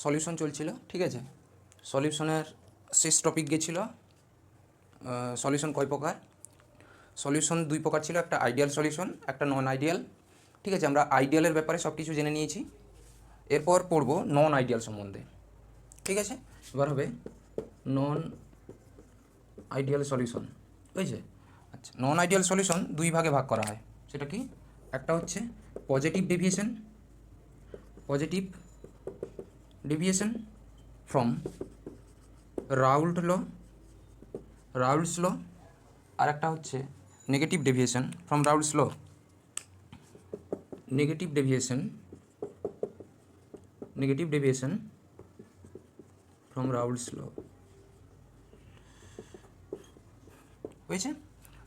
Solution চলছিল, ঠিক আছে। সলিউশনের শেষ টপিক গেছিল সলিউশন কয় প্রকার। সলিউশন দুই প্রকার ছিল, একটা আইডিয়াল সলিউশন, একটা নন আইডিয়াল, ঠিক আছে। আমরা আইডিয়ালের ব্যাপারে সব কিছু জেনে নিয়েছি। এরপর পড়ব নন আইডিয়াল সম্বন্ধে, ঠিক আছে। এবার হবে নন আইডিয়াল সলিউশন, বুঝছে। আচ্ছা, নন আইডিয়াল সলিউশন দুই ভাগে ভাগ করা হয়। সেটা কি? একটা হচ্ছে positive deviation from Raoult's law, আর একটা হচ্ছে negative deviation from Raoult's law. Negative deviation from Raoult's law, হয়েছে।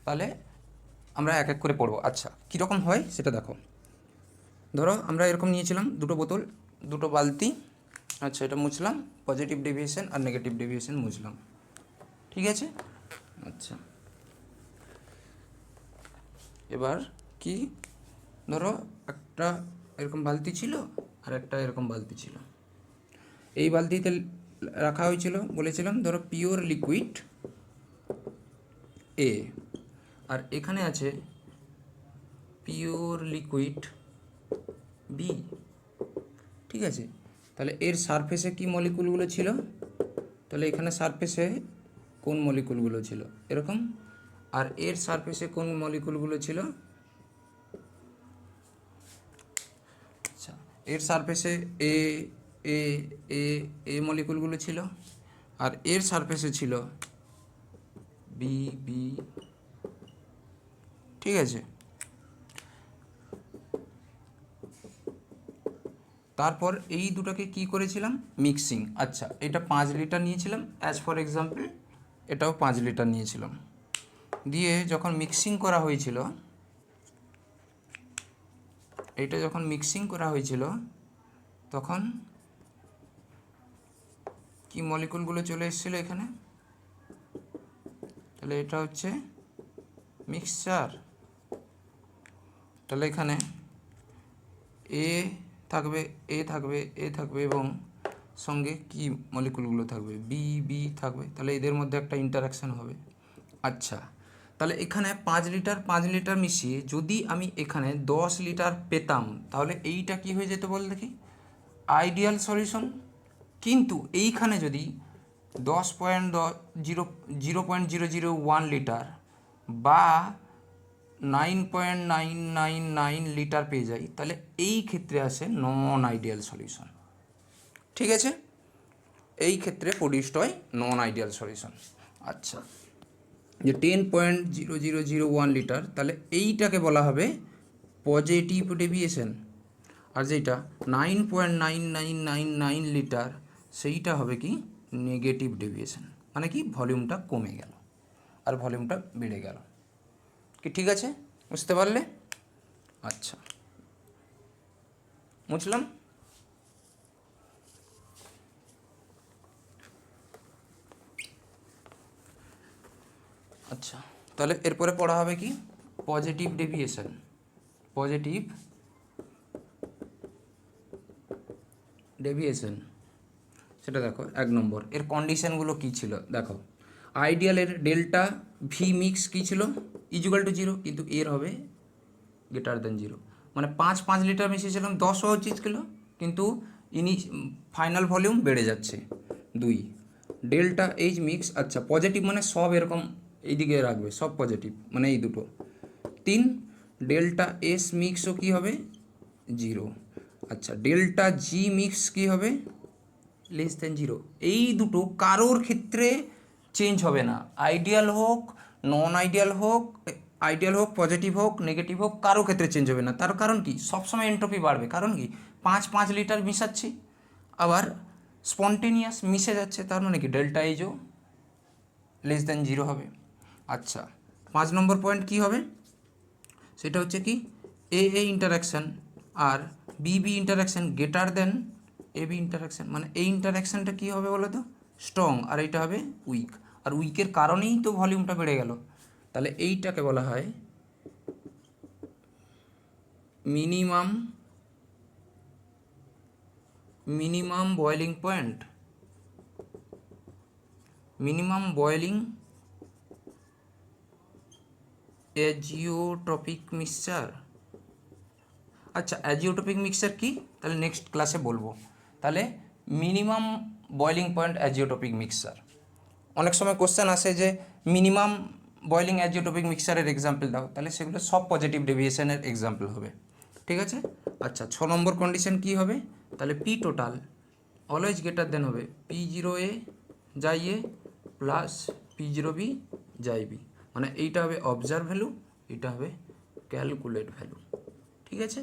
তাহলে আমরা এক এক করে পড়বো। আচ্ছা, কীরকম হয় সেটা দেখো। ধরো আমরা এরকম নিয়েছিলাম দুটো বোতল, দুটো বালতি। আচ্ছা, এটা মুছলাম, পজিটিভ ডেভিয়েশন আর নেগেটিভ ডেভিয়েশন মুছলাম, ঠিক আছে। আচ্ছা, এবার কি, ধরো একটা এরকম বালতি ছিল আর একটা এরকম বালতি ছিল। এই বালতিতে রাখা হয়েছিল, বলেছিলাম ধরো পিওর লিকুইড এ, আর এখানে আছে পিওর লিকুইড বি, ঠিক আছে। তাহলে এর সারফেসে কি মলিকুলগুলো ছিল, তাহলে এখানে সারফেসে কোন মলিকুলগুলো ছিল এরকম, আর এর সারফেসে কোন মলিকুলগুলো ছিল। আচ্ছা, এর সারফেসে এ এ এ এ মলিকুলগুলো ছিল, আর এর সারফেসে ছিল বি বি, ঠিক আছে। তারপর এই দুটাকে কি করেছিলাম, মিক্সিং। আচ্ছা, এটা 5 লিটার নিয়েছিলাম অ্যাজ ফর এক্সাম্পল, এটাও 5 লিটার নিয়েছিলাম, দিয়ে যখন মিক্সিং করা হয়েছিল, এইটা যখন মিক্সিং করা হয়েছিল তখন কি মলিকুলগুলো চলে এসেছিলো এখানে, তাহলে এটা হচ্ছে মিক্সচার। তাহলে এখানে এ থাকবে এবং সঙ্গে কি মলিকুলগুলো থাকবে, বি বি থাকবে, তাহলে এদের মধ্যে একটা ইন্টারাকশান হবে। আচ্ছা, তাহলে এখানে 5 লিটার মিশিয়ে যদি আমি এখানে 10 লিটার পেতাম, তাহলে এইটা কি হয়ে যেত বল দেখি, আইডিয়াল সলিউশন। কিন্তু এইখানে যদি 0.001 লিটার বা 9.999 লিটার পেয়ে যাই, তাহলে এই ক্ষেত্রে আসে নন আইডিয়াল সলিউশন, ঠিক আছে। এই ক্ষেত্রে প্রডিউসড হয় নন আইডিয়াল সলিউশন। আচ্ছা, যে 10.0001 লিটার, তাহলে এইটাকে বলা হবে পজিটিভ ডেভিয়েশন, আর যেটা 9.9999 লিটার সেইটা হবে কি নেগেটিভ ডেভিয়েশন, মানে কি ভলিউমটা কমে গেল আর ভলিউমটা বেড়ে গেল। কি ঠিক আছে, বুঝতে পারলে? আচ্ছা, বুঝলাম। আচ্ছা, তাহলে এরপরে পড়া হবে কি পজিটিভ ডেভিয়েশন। সেটা দেখো, 1 নম্বর এর কন্ডিশনগুলো কী ছিল দেখো। আইডিয়ালের ডেল্টা ভি মিক্স কী ছিল, ইজুগাল টু 0, কিন্তু এর হবে গ্রেটার দেন 0, মানে 5 লিটার মিশিয়েছিলাম 10 হওয়া উচিত ছিল, কিন্তু ফাইনাল ভলিউম বেড়ে যাচ্ছে 2। ডেল্টা এইচ মিক্স, আচ্ছা পজিটিভ মানে সব এরকম এইদিকে রাখবে, সব পজিটিভ মানে এই দুটো। 3 ডেল্টা এস মিক্সও কী হবে 0। আচ্ছা, ডেল্টা জি মিক্স কী হবে লেস দেন 0। এই দুটো কারোর ক্ষেত্রে চেঞ্জ হবে না, আইডিয়াল হোক নন আইডিয়াল হোক, পজিটিভ হোক নেগেটিভ হোক, কারো ক্ষেত্রে চেঞ্জ হবে না। তার কারণ কি, সবসময় এন্ট্রপি বাড়বে, কারণ কি 5 লিটার মিশাচ্ছি, আবার স্পন্টেনিয়াস মিশে যাচ্ছে, তার মানে কি ডেল্টা এইজও লেস দেন 0 হবে। আচ্ছা, 5 নম্বর পয়েন্ট কি হবে, সেটা হচ্ছে কি এ interaction R B interaction greater than A B interaction, মানে এই ইন্টারাকশানটা কী হবে বলো তো স্ট্রং, আর এইটা হবে উইক, আর উইকের কারণেই তো ভলিউমটা বেড়ে গেল। তাহলে এইটাকে বলা হয় minimum minimum boiling point, minimum boiling azeotropic mixture. আচ্ছা অ্যাজিওট্রপিক মিক্সচার কি, তাহলে নেক্সট ক্লাসে বলবো। তাহলে minimum boiling point azeotropic mixture, অনেক সময় কোশ্চেন আসে যে মিনিমাম বয়েলিং অ্যাজিওট্রপিক মিক্সচারের এক্সাম্পল দাও, তাহলে সেগুলো সব পজিটিভ ডেভিয়েশনের এক্সাম্পল হবে। ঠিক আছে। আচ্ছা 6 নম্বর কন্ডিশন কি হবে, তাহলে P total always greater than হবে পি জিরো এ যাই এ প্লাস পি জিরো বি যাই বি, মানে এইটা হবে অবজার্ভ ভ্যালু, এটা হবে ক্যালকুলেট ভ্যালু। ঠিক আছে।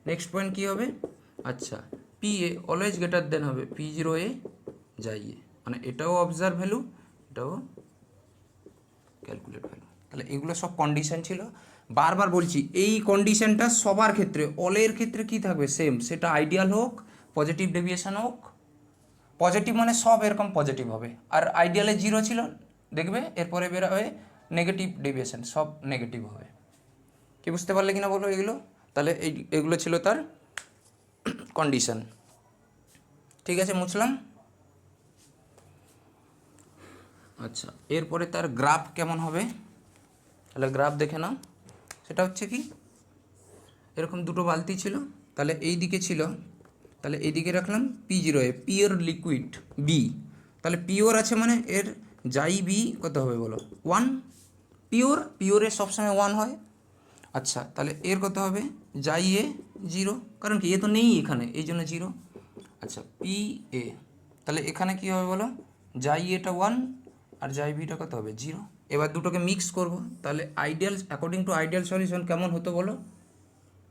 নেক্সট পয়েন্ট কী হবে, আচ্ছা P A always greater than হবে পি জিরো এ যাই এ, মানে এটাও অবজার্ভ ভ্যালু, এটাও ক্যালকুলেট ভ্যালু। তাহলে এগুলো সব কন্ডিশন ছিল। বারবার বলছি এই কন্ডিশনটা সবার ক্ষেত্রে, অলের ক্ষেত্রে কি থাকবে সেম, সেটা আইডিয়াল হোক পজিটিভ ডেভিয়েশন হোক, পজিটিভ মানে সব এরকম পজিটিভ হবে, আর আইডিয়ালে জিরো ছিল দেখবে এরপরে বেরোবে নেগেটিভ ডেভিয়েশন, সব নেগেটিভ হবে। কি বুঝতে পারলে কিনা বলো এগুলো, তাহলে এগুলো ছিল তার কন্ডিশন। ঠিক আছে মুছলাম। আচ্ছা এরপরে তার গ্রাফ কেমন হবে, তাহলে গ্রাফ দেখে নাও। সেটা হচ্ছে কি, এরকম দুটো বালতি ছিল, তাহলে এই দিকে ছিল, তাহলে এইদিকে রাখলাম P zero a pure liquid B, তাহলে পিওর আছে মানে এর যাই বি কত হবে বলো 1, পিওরে সবসময় 1 হয়। আচ্ছা তাহলে এর কত হবে যাই এ 0, কারণ কি এ তো নেই এখানে এই জন্য 0। আচ্ছা পি এ, তাহলে এখানে কি হবে বলো, যাই এটা 1 আর যাই বিটা কত হবে 0। এবার দুটোকে মিক্স করব, তাহলে ideal according to ideal solution কেমন হতো বলো,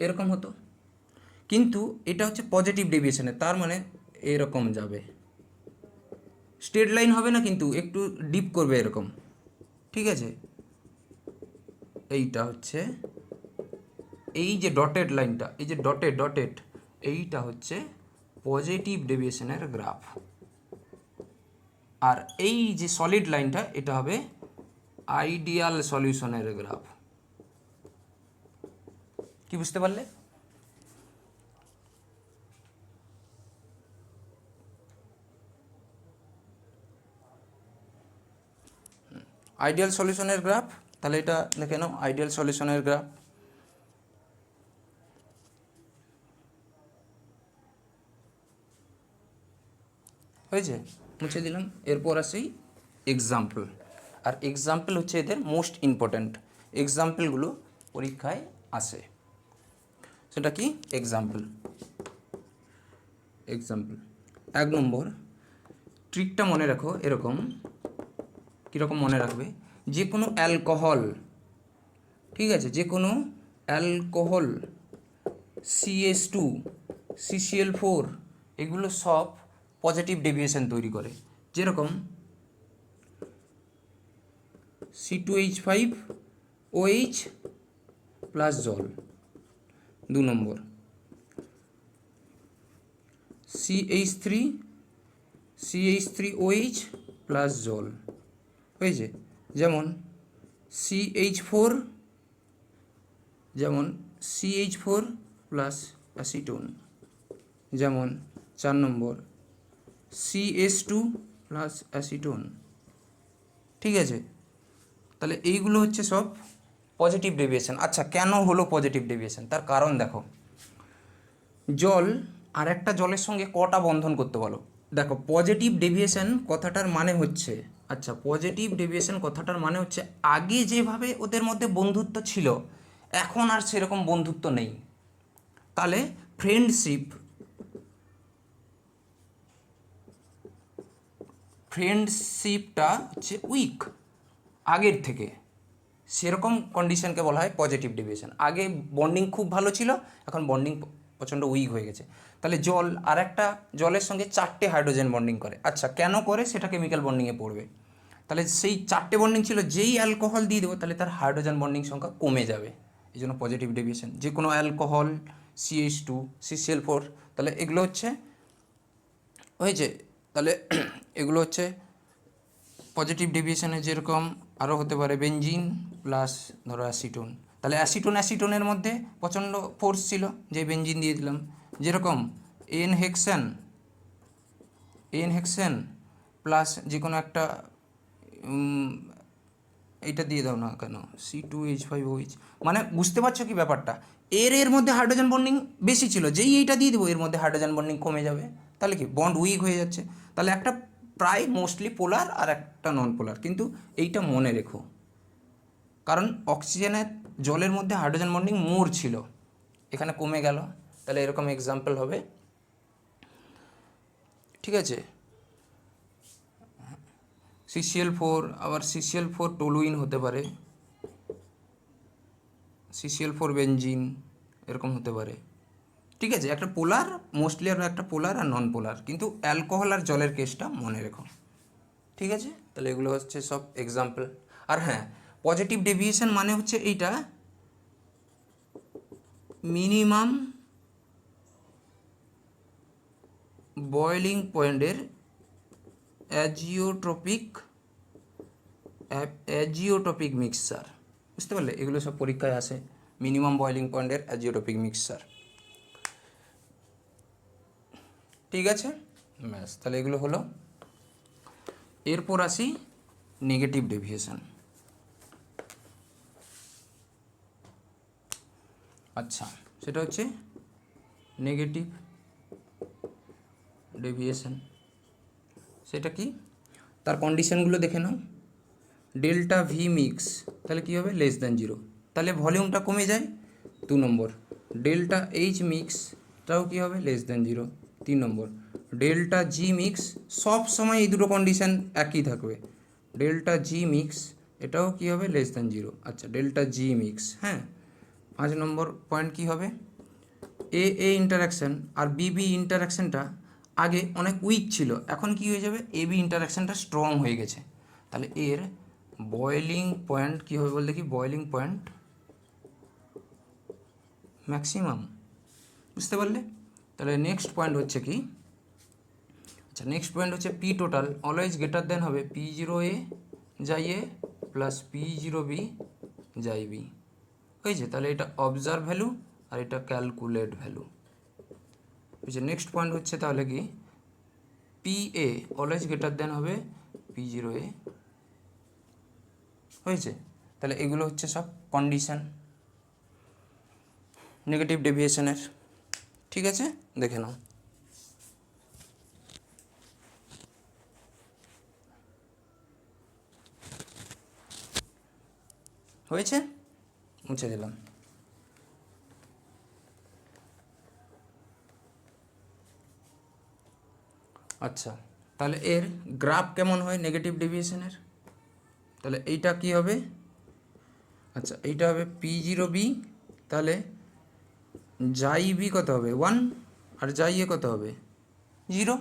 এরকম হতো, কিন্তু এটা হচ্ছে পজিটিভ ডেভিয়েশনে, তার মানে এরকম যাবে, স্ট্রেট লাইন হবে না কিন্তু একটু ডিপ করবে এরকম। ঠিক আছে, এইটা হচ্ছে এই যে ডটেড লাইনটা, এই যে ডটেড এইটা হচ্ছে পজিটিভ ডেভিয়েশনের গ্রাফ, আর এই যে সলিড লাইনটা এটা হবে আইডিয়াল সলিউশনের গ্রাফ। কি বুঝতে পারলে, আইডিয়াল সলিউশনের গ্রাফ, তাহলে এটা দেখে নাও আইডিয়াল সলিউশনের গ্রাফ। হয়েছে, মুছে দিলাম। এরপর আসি এক্সাম্পল, আর এক্সাম্পল হচ্ছে এদের মোস্ট ইম্পর্ট্যান্ট, এক্সাম্পলগুলো পরীক্ষায় আসে। সেটা কি এক্সাম্পল, এক্সাম্পল 1 নম্বর ট্রিকটা মনে রাখো এরকম, কীরকম মনে রাখবে, যে কোনো অ্যালকোহল, ঠিক আছে, যে কোনো অ্যালকোহল CH2 CCl4 এগুলো সব পজিটিভ ডেভিয়েশন তৈরি করে, যেরকম C2H5OH প্লাস জল। 2 নম্বর CH3OH প্লাস জল হয়েছে, যেমন CH4 প্লাস অ্যাসিটোন, যেমন 4 নম্বর CH2 প্লাস অ্যাসিটোন। ঠিক আছে, তাহলে এইগুলো হচ্ছে সব পজিটিভ ডেভিয়েশন। আচ্ছা কেন হলো পজিটিভ ডেভিয়েশন, তার কারণ দেখো, জল আর একটা জলের সঙ্গে কটা বন্ধন করতে বলো, দেখো পজিটিভ ডেভিয়েশন কথাটার মানে হচ্ছে, আচ্ছা পজিটিভ ডেভিয়েশন কথাটার মানে হচ্ছে আগে যেভাবে ওদের মধ্যে বন্ধুত্ব ছিল এখন আর সেরকম বন্ধুত্ব নেই, তাহলে ফ্রেন্ডশিপটা হচ্ছে উইক আগের থেকে, সেরকম কন্ডিশনকে বলা হয় পজিটিভ ডেভিয়েশন। আগে বন্ডিং খুব ভালো ছিল, এখন বন্ডিং প্রচণ্ড উইক হয়ে গেছে। তাহলে জল আর একটা জলের সঙ্গে 4টে হাইড্রোজেন বন্ডিং করে, আচ্ছা কেন করে সেটা কেমিক্যাল বন্ডিংয়ে পড়বে, তাহলে সেই 4টে বন্ডিং ছিল, যেই অ্যালকোহল দিয়ে দেবো তাহলে তার হাইড্রোজেন বন্ডিং সংখ্যা কমে যাবে, এই জন্য পজিটিভ ডেভিয়েশন। যে কোনো অ্যালকোহল CH2 CCl4, তাহলে এগুলো হচ্ছে হয়েছে, তাহলে এগুলো হচ্ছে পজিটিভ ডেভিয়েশনে। যেরকম আরও হতে পারে বেঞ্জিন প্লাস ধরো অ্যাসিটোন, তাহলে অ্যাসিটোনের মধ্যে প্রচণ্ড ফোর্স ছিল যে বেঞ্জিন দিয়ে দিলাম, যেরকম N হেক্সান এন হেক্সেন প্লাস যে কোনো একটা এইটা দিয়ে দাও না কেন, C2H5OH, মানে বুঝতে পারছো কি ব্যাপারটা, এর মধ্যে হাইড্রোজেন বন্ডিং বেশি ছিল, যেই এইটা দিয়ে দেবো এর মধ্যে হাইড্রোজেন বন্ডিং কমে যাবে, তাহলে কি বন্ড উইক হয়ে যাচ্ছে, তাহলে একটা প্রায় মোস্টলি পোলার আর একটা নন পোলার, কিন্তু এইটা মনে রেখো, কারণ অক্সিজেনের জলের মধ্যে হাইড্রোজেন বন্ডিং মোর ছিল, এখানে কমে গেল, তাহলে এরকম এক্সাম্পল হবে, ঠিক আছে। CCl4, আবার CCl4 টলুইন হতে পারে, CCl4 বেঞ্জিন এরকম হতে পারে, ঠিক আছে। একটা পোলার মোস্টলি, আর একটা পোলার আর নন পোলার, কিন্তু অ্যালকোহল আর জলের কেসটা মনে রেখো, ঠিক আছে। তাহলে এগুলো হচ্ছে সব এক্সাম্পল। আর হ্যাঁ, পজিটিভ ডেভিয়েশন মানে হচ্ছে এইটা, মিনিমাম বয়েলিং পয়েন্টের অ্যাজিওট্রপিক মিক্সচার, বুঝতে পারলে, এগুলো সব পরীক্ষায় আসে, মিনিমাম বয়েলিং পয়েন্টের অ্যাজিওট্রপিক মিক্সচার, ঠিক আছে। ব্যাস, তাহলে এগুলো হলো। এরপর আসি নেগেটিভ ডেভিয়েশন। আচ্ছা, সেটা হচ্ছে নেগেটিভ ডেভিয়েশন, সেটা কি, তার কন্ডিশনগুলো দেখে নাও। ডেল্টা ভি মিক্স, তাহলে কী হবে, লেস দ্যান জিরো, তাহলে ভলিউমটা কমে যায়, 2 নম্বর। ডেল্টা এইচ মিক্সটাও কী হবে, লেস দ্যান জিরো, 3 নম্বর। ডেল্টা জি মিক্স, সব সময় এই দুটো কন্ডিশন একই থাকবে, ডেল্টা জি মিক্স এটাও কী হবে, লেস দ্যান জিরো। আচ্ছা, ডেল্টা জি মিক্স, হ্যাঁ। 5 নম্বর পয়েন্ট কী হবে, এ ইন্টারাকশান আর বি ইন্টারাকশানটা আগে অনেক উইক ছিল, এখন কি হয়ে যাবে, বি ইন্টারাকশানটা স্ট্রং হয়ে গেছে, তাহলে এর বয়েলিং পয়েন্ট কী হবে বলতে, কি বয়েলিং পয়েন্ট ম্যাক্সিমাম, বুঝতে পারলে। তাহলে নেক্সট পয়েন্ট হচ্ছে কি, আচ্ছা নেক্সট পয়েন্ট হচ্ছে P total always greater than হবে P0A যাই এ প্লাস P0B যাই বি, হয়েছে। তাহলে এটা অবজার্ভ ভ্যালু আর এটা ক্যালকুলেট ভ্যালু, হয়েছে। নেক্সট পয়েন্ট হচ্ছে তাহলে কি, PA অলওয়েজ গ্রেটার দেন হবে P0A, হয়েছে। তাহলে এগুলো হচ্ছে সব কন্ডিশন নেগেটিভ ডেভিয়েশনের, ঠিক আছে, দেখে নাও। হয়েছে, মুছে দিলাম। আচ্ছা, তাহলে এর গ্রাফ কেমন হয় নেগেটিভ ডেভিয়েশনের, তাহলে এইটা কি হবে, আচ্ছা এইটা হবে P0B, তাহলে যাই বি কত হবে 1 আর যাই এ কত হবে 0,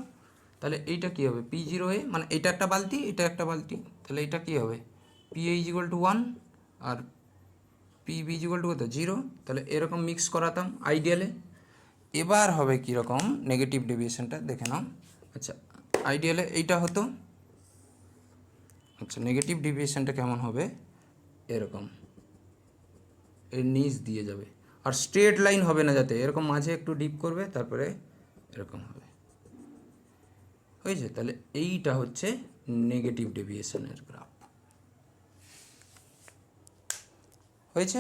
তাহলে এইটা কি হবে P0A, মানে এটা একটা বালতি এটা একটা বালতি, তাহলে এটা কি হবে PA = 1 আর PB = কত 0, তাহলে এরকম মিক্স করাতাম আইডিয়ালে। এবার হবে কীরকম নেগেটিভ ডেভিয়েশনটা দেখে নাও। আচ্ছা, আইডিয়ালে এইটা হতো, আচ্ছা নেগেটিভ ডেভিয়েশনটা কেমন হবে, এরকম এর নিচ দিয়ে যাবে, আর স্ট্রেট লাইন হবে না, যাতে এরকম মাঝে একটু ডিপ করবে তারপরে এরকম হবে, হয়েছে। তাহলে এইটা হচ্ছে নেগেটিভ ডেভিয়েশনের গ্রাফ, হয়েছে,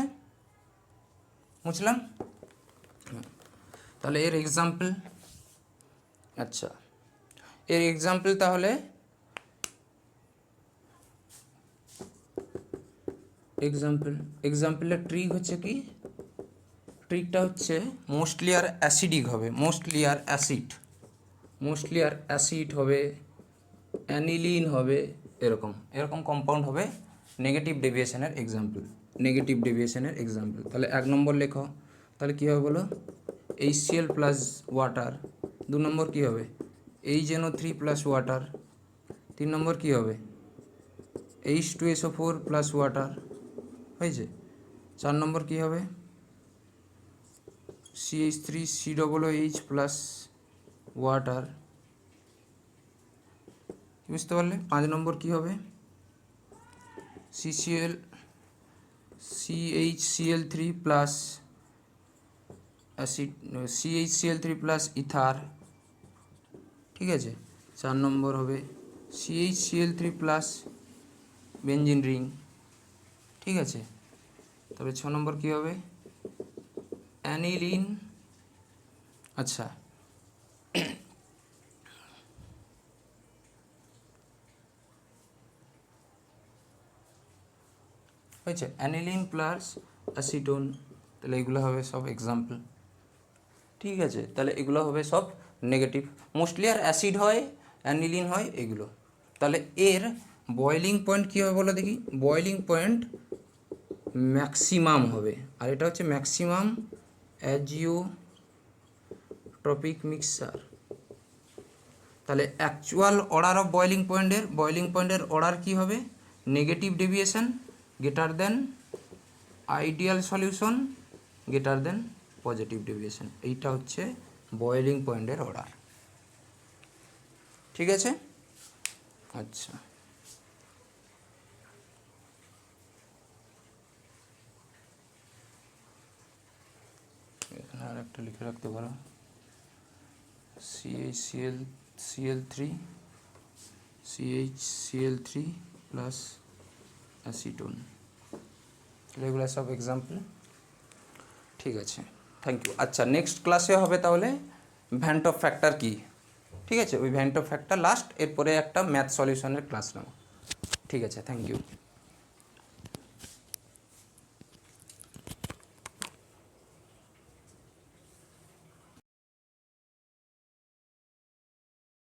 বুঝলাম। তাহলে এর এক্সাম্পল, আচ্ছা এর এক্সাম্পল তাহলে এক্সাম্পলের ট্রিক হচ্ছে কি, ট্রিকটা হচ্ছে মোস্টলি আর অ্যাসিডিক হবে, মোস্টলি আর অ্যাসিড হবে, অ্যানিলিন হবে, এরকম এরকম কম্পাউন্ড হবে নেগেটিভ ডেভিয়েশনের এক্সাম্পল। তাহলে 1 নম্বর লেখো, তাহলে কী হবে বলো, HCl প্লাস ওয়াটার। 2 নম্বর কী হবে, HNO3 প্লাস ওয়াটার। 3 নম্বর কী হবে, H2SO4 প্লাস ওয়াটার, হয়েছে। 4 নম্বর কী হবে, CH3COOH প্লাস ওয়াটার, বুঝতে পারলে। 5 নম্বর কী হবে, CHCl3 plus acid, CHCl3 plus ether, ঠিক আছে। 4 নম্বর হবে CH3 প্লাস বেঞ্জিন রিং, ঠিক আছে। তবে 6 নম্বর কী হবে, অ্যানিলিন, আচ্ছা হয়েছে, অ্যানিলিন প্লাস অ্যাসিটোন, তাহলে এগুলো হবে সব এক্সাম্পল, ঠিক আছে। তাহলে এগুলো হবে সব নেগেটিভ, মোস্টলি আর অ্যাসিড হয়, অ্যানিলিন হয় এগুলো। তাহলে এর বয়েলিং পয়েন্ট কী হবে বলো দেখি, বয়েলিং পয়েন্ট ম্যাক্সিমাম হবে, আর এটা হচ্ছে ম্যাক্সিমাম অ্যাজিওট্রপিক মিক্সচার। তাহলে অ্যাকচুয়াল অর্ডার অফ বয়েলিং পয়েন্টের অর্ডার কী হবে, negative deviation greater than ideal solution greater than positive deviation, এইটা হচ্ছে বয়েলিং পয়েন্টের অর্ডার, ঠিক আছে। আচ্ছা, এখানে আর একটা লিখে রাখতে পারো, CH3 প্লাস অ্যাসিটোন, এগুলো সব এক্সাম্পল, ঠিক আছে। Thank you. আচ্ছা, নেক্সট ক্লাসে হবে তাহলে ভ্যান্ট অফ ফ্যাক্টর কী, ঠিক আছে, ওই ভ্যান্ট অফ ফ্যাক্টর লাস্ট, এরপরে একটা ম্যাথ সলিউশনের ক্লাস নেব, ঠিক আছে। Thank you.